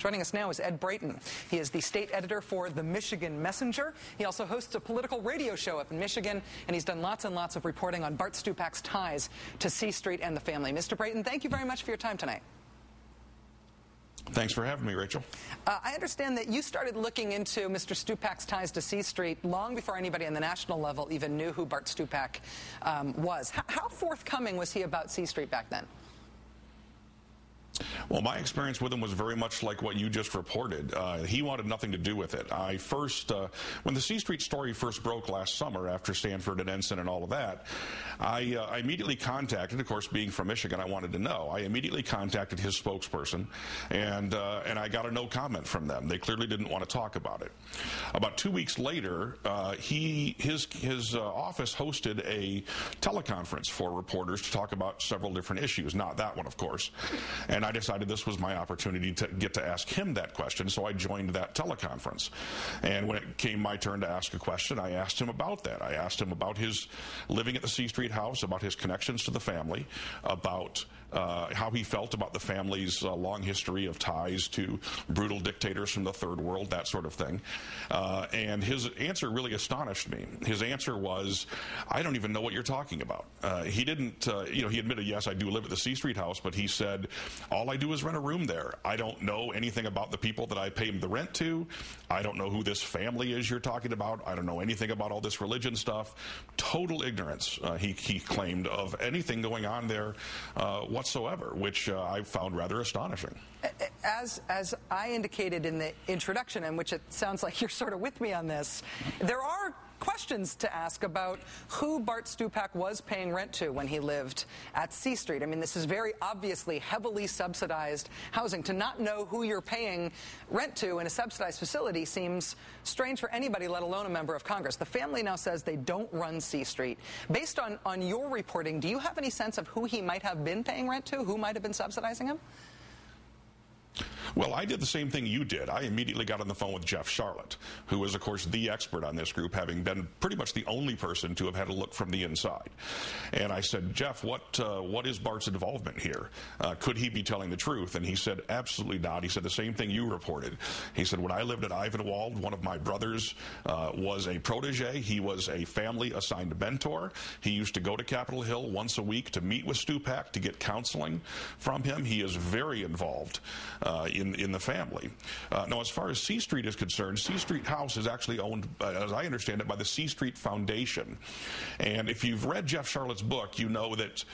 Joining us now is Ed Brayton. He is the state editor for the Michigan Messenger. He also hosts a political radio show up in Michigan, and he's done lots and lots of reporting on Bart Stupak's ties to C Street and the family. Mr. Brayton, thank you very much for your time tonight. Thanks for having me, Rachel. I understand that you started looking into Mr. Stupak's ties to C Street long before anybody on the national level even knew who Bart Stupak was. How forthcoming was he about C Street back then? Well, my experience with him was very much like what you just reported. He wanted nothing to do with it. When the C Street story first broke last summer after Stanford and Ensign and all of that, I immediately contacted, of course, being from Michigan, I wanted to know. I immediately contacted his spokesperson, and I got a no comment from them. They clearly didn't want to talk about it. About 2 weeks later, his office hosted a teleconference for reporters to talk about several different issues, not that one, of course. And I decided this was my opportunity to get to ask him that question, so I joined that teleconference. And when it came my turn to ask a question, I asked him about that. I asked him about his living at the C Street house, about his connections to the family, about how he felt about the family's long history of ties to brutal dictators from the third world, that sort of thing. And his answer really astonished me. His answer was, I don't even know what you're talking about. He didn't, he admitted, yes, I do live at the C Street house, but he said, all I do is rent a room there. I don't know anything about the people that I pay the rent to. I don't know who this family is you're talking about. I don't know anything about all this religion stuff. Total ignorance, he claimed, of anything going on there whatsoever, which I found rather astonishing. As I indicated in the introduction, in which it sounds like you're sort of with me on this, there are questions to ask about who Bart Stupak was paying rent to when he lived at C Street. I mean, this is very obviously heavily subsidized housing. To not know who you're paying rent to in a subsidized facility seems strange for anybody, let alone a member of Congress. The family now says they don't run C Street. Based on your reporting, do you have any sense of who he might have been paying rent to, who might have been subsidizing him? Well, I did the same thing you did. I immediately got on the phone with Jeff Charlotte, who is, of course, the expert on this group, having been pretty much the only person to have had a look from the inside. And I said, Jeff, what is Bart's involvement here? Could he be telling the truth? And he said, absolutely not. He said the same thing you reported. He said, when I lived at Ivanwald, one of my brothers was a protege. He was a family-assigned mentor. He used to go to Capitol Hill once a week to meet with Stupak to get counseling from him. He is very involved in the family. Now, as far as C Street is concerned, C Street House is actually owned, as I understand it, by the C Street Foundation. And if you've read Jeff Charlotte's book, you know that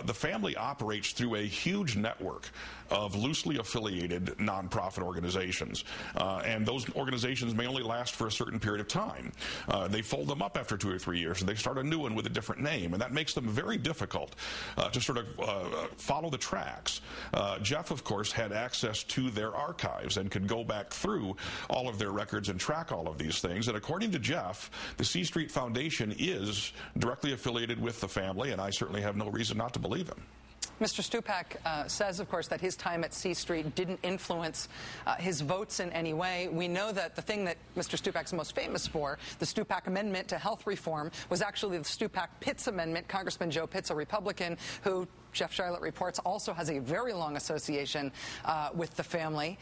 the family operates through a huge network of loosely affiliated nonprofit organizations. And those organizations may only last for a certain period of time. They fold them up after 2 or 3 years, and they start a new one with a different name. And that makes them very difficult to sort of follow the tracks. Jeff, of course, had access to their archives and could go back through all of their records and track all of these things. And according to Jeff, the C Street Foundation is directly affiliated with the family, and I certainly have no reason not to believe him. Mr. Stupak says, of course, that his time at C Street didn't influence his votes in any way. We know that the thing that Mr. Stupak's most famous for, the Stupak Amendment to health reform, was actually the Stupak-Pitts Amendment. Congressman Joe Pitts, a Republican, who Jeff Charlotte reports also has a very long association with the family.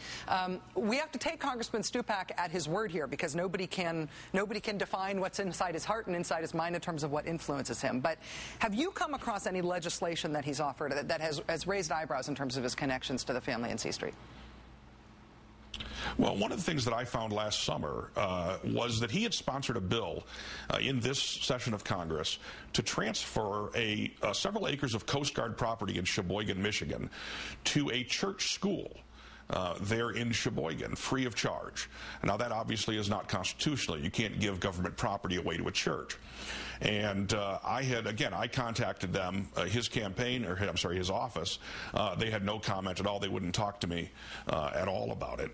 We have to take Congressman Stupak at his word here, because nobody can define what's inside his heart and inside his mind in terms of what influences him. But have you come across any legislation that he's offered that has raised eyebrows in terms of his connections to the family in C Street? Well, one of the things that I found last summer was that he had sponsored a bill in this session of Congress to transfer several acres of Coast Guard property in Sheboygan, Michigan, to a church school there in Sheboygan, free of charge. Now, that obviously is not constitutional. You can't give government property away to a church. And I contacted them, his campaign, or I'm sorry, his office. They had no comment at all. They wouldn't talk to me at all about it.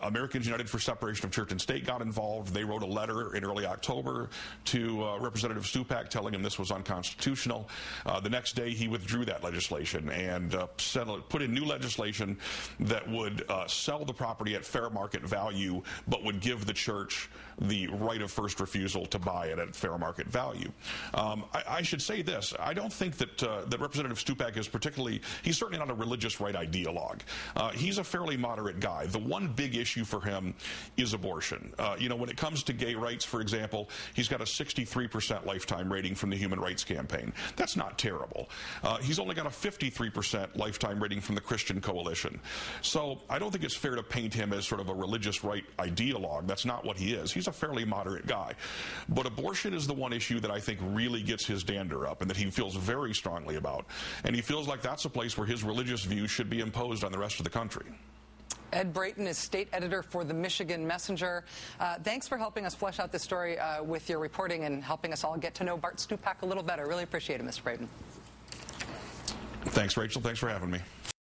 Americans United for Separation of Church and State got involved. They wrote a letter in early October to Representative Stupak telling him this was unconstitutional. The next day he withdrew that legislation and put in new legislation that that would sell the property at fair market value, but would give the church the right of first refusal to buy it at fair market value. I should say this. I don't think that that Representative Stupak is particularly, he's certainly not a religious right ideologue. He's a fairly moderate guy. The one big issue for him is abortion. You know, when it comes to gay rights, for example, he's got a 63% lifetime rating from the Human Rights Campaign. That's not terrible. He's only got a 53% lifetime rating from the Christian Coalition. So I don't think it's fair to paint him as sort of a religious right ideologue. That's not what he is. He's a fairly moderate guy. But abortion is the one issue that I think really gets his dander up and that he feels very strongly about. And he feels like that's a place where his religious views should be imposed on the rest of the country. Ed Brayton is state editor for the Michigan Messenger. Thanks for helping us flesh out this story with your reporting and helping us all get to know Bart Stupak a little better. Really appreciate it, Mr. Brayton. Thanks, Rachel. Thanks for having me.